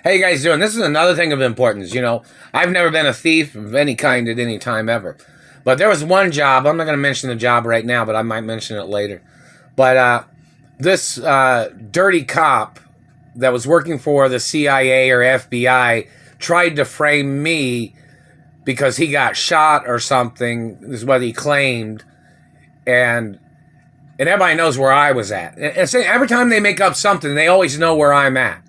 How you guys doing? This is another thing of importance. I've never been a thief of any kind at any time ever. But there was one job. I'm not going to mention the job right now, but I might mention it later. But this dirty cop that was working for the CIA or FBI tried to frame me because he got shot or something, is what he claimed. And everybody knows where I was at. And every time they make up something, they always know where I'm at.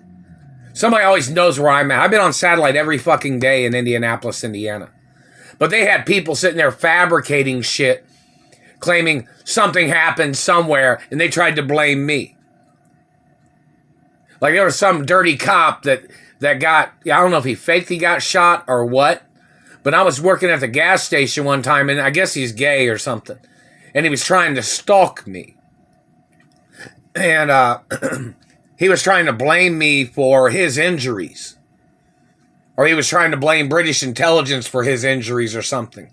Somebody always knows where I'm at. I've been on satellite every fucking day in Indianapolis, Indiana. But they had people sitting there fabricating shit, claiming something happened somewhere, and they tried to blame me. Like there was some dirty cop that got, I don't know if he got shot or what, but I was working at the gas station one time, and I guess he's gay or something, and he was trying to stalk me. And he was trying to blame me for his injuries. Or he was trying to blame British intelligence for his injuries or something.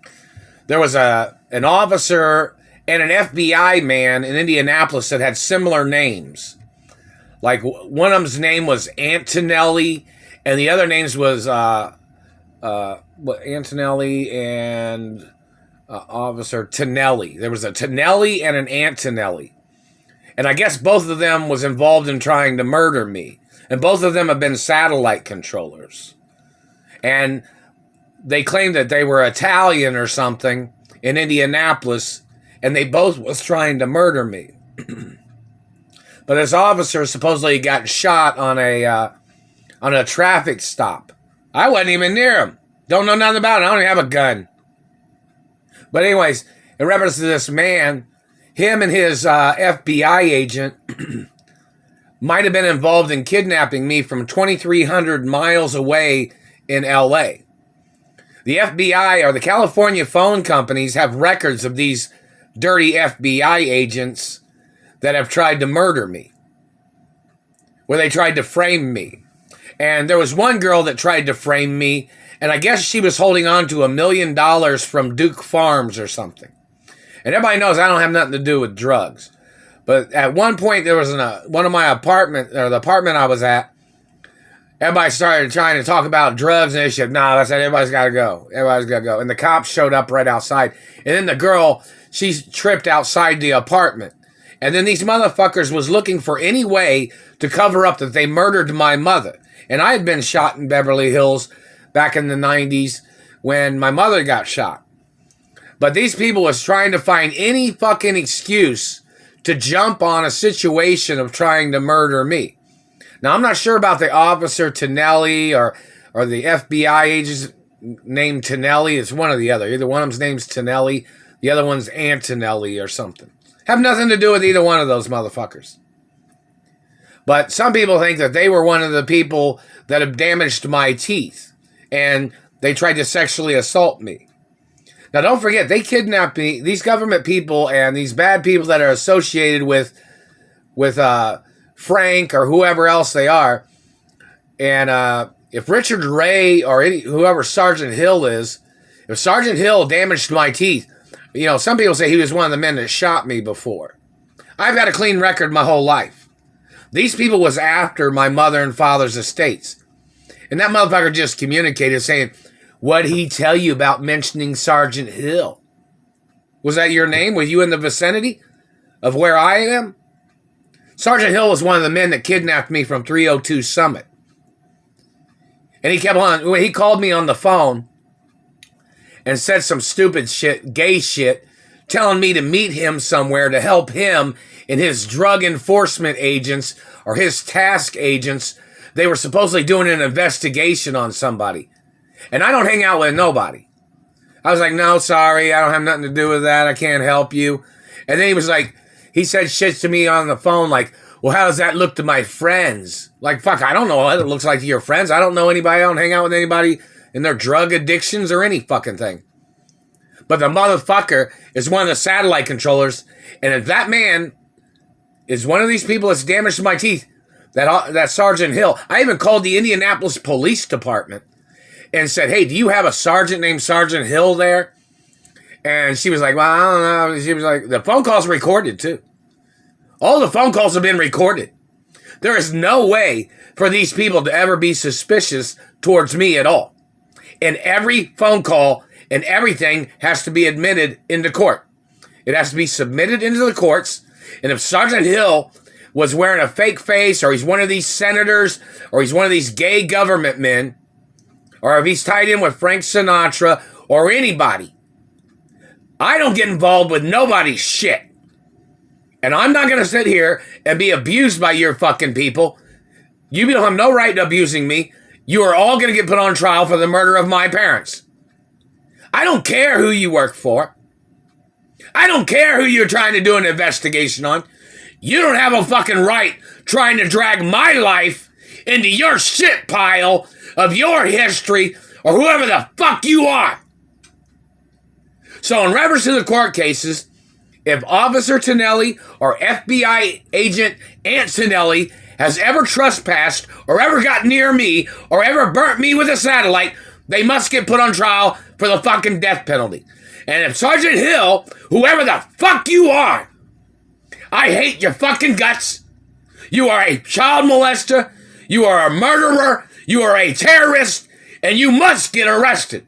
There was an officer and an FBI man in Indianapolis that had similar names. Like one of them's name was Antonelli, and the other names was Antonelli and Officer Tonelli. There was a Tonelli and an Antonelli. And I guess both of them was involved in trying to murder me. And both of them have been satellite controllers. And they claimed that they were Italian or something in Indianapolis, and they both was trying to murder me. But this officer supposedly got shot on a traffic stop. I wasn't even near him. Don't know nothing about it. I don't even have a gun. But anyways, in reference to this man, him and his FBI agent might have been involved in kidnapping me from 2,300 miles away in LA. The FBI or the California phone companies have records of these dirty FBI agents that have tried to murder me, where they tried to frame me. And there was one girl that tried to frame me, and I guess she was holding on to $1 million from Duke Farms or something. And everybody knows I don't have nothing to do with drugs. But at one point, there was one of my apartment, or the apartment I was at, everybody started trying to talk about drugs, and they said, "No, I said everybody's got to go. Everybody's got to go." And the cops showed up right outside. And then the girl, she tripped outside the apartment. And then these motherfuckers was looking for any way to cover up that they murdered my mother. And I had been shot in Beverly Hills back in the 90s when my mother got shot. But these people was trying to find any fucking excuse to jump on a situation of trying to murder me. Now, I'm not sure about the officer Tonelli or the FBI agent named Tonelli. It's one or the other. Either one of them's name's Tonelli. The other one's Antonelli or something. Have nothing to do with either one of those motherfuckers. But some people think that they were one of the people that have damaged my teeth. And they tried to sexually assault me. Now, don't forget, they kidnapped me. These government people and these bad people that are associated with Frank or whoever else they are. And if Richard Ray or whoever Sergeant Hill is, if Sergeant Hill damaged my teeth, some people say he was one of the men that shot me before. I've got a clean record my whole life. These people was after my mother and father's estates. And that motherfucker just communicated saying, "What'd he tell you about mentioning Sergeant Hill? Was that your name? Were you in the vicinity of where I am?" Sergeant Hill was one of the men that kidnapped me from 302 Summit. And he kept on, when he called me on the phone and said some stupid shit, gay shit, telling me to meet him somewhere to help him and his drug enforcement agents or his task agents. They were supposedly doing an investigation on somebody. And I don't hang out with nobody. I was like, "No, sorry, I don't have nothing to do with that. I can't help you." And then he was like, he said shit to me on the phone like, "Well, how does that look to my friends?" Like, fuck, I don't know what it looks like to your friends. I don't know anybody. I don't hang out with anybody in their drug addictions or any fucking thing. But the motherfucker is one of the satellite controllers. And if that man is one of these people that's damaged my teeth, that Sergeant Hill, I even called the Indianapolis Police Department and said, "Hey, do you have a sergeant named Sergeant Hill there?" And she was like, "Well, I don't know." She was like, the phone calls recorded too. All the phone calls have been recorded. There is no way for these people to ever be suspicious towards me at all. And every phone call and everything has to be admitted into court. It has to be submitted into the courts. And if Sergeant Hill was wearing a fake face, or he's one of these senators, or he's one of these gay government men, or if he's tied in with Frank Sinatra or anybody, I don't get involved with nobody's shit. And I'm not going to sit here and be abused by your fucking people. You don't have no right to abusing me. You are all going to get put on trial for the murder of my parents. I don't care who you work for. I don't care who you're trying to do an investigation on. You don't have a fucking right trying to drag my life into your shit pile of your history or whoever the fuck you are. So in reference to the court cases, if Officer Tonelli or FBI agent Antonelli has ever trespassed or ever got near me or ever burnt me with a satellite, they must get put on trial for the fucking death penalty. And if Sergeant Hill, whoever the fuck you are, I hate your fucking guts. You are a child molester. You are a murderer. You are a terrorist. And you must get arrested.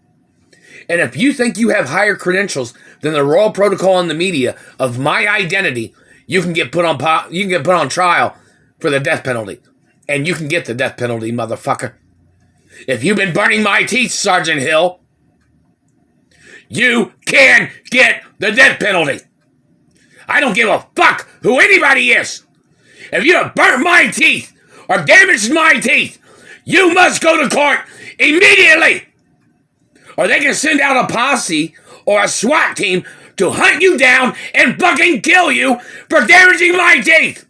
And if you think you have higher credentials than the Royal Protocol and the media of my identity, you can get put on trial for the death penalty. And you can get the death penalty, motherfucker. If you've been burning my teeth, Sergeant Hill, you can get the death penalty. I don't give a fuck who anybody is. If you have burnt my teeth or damaged my teeth, you must go to court immediately. Or they can send out a posse or a SWAT team to hunt you down and fucking kill you for damaging my teeth.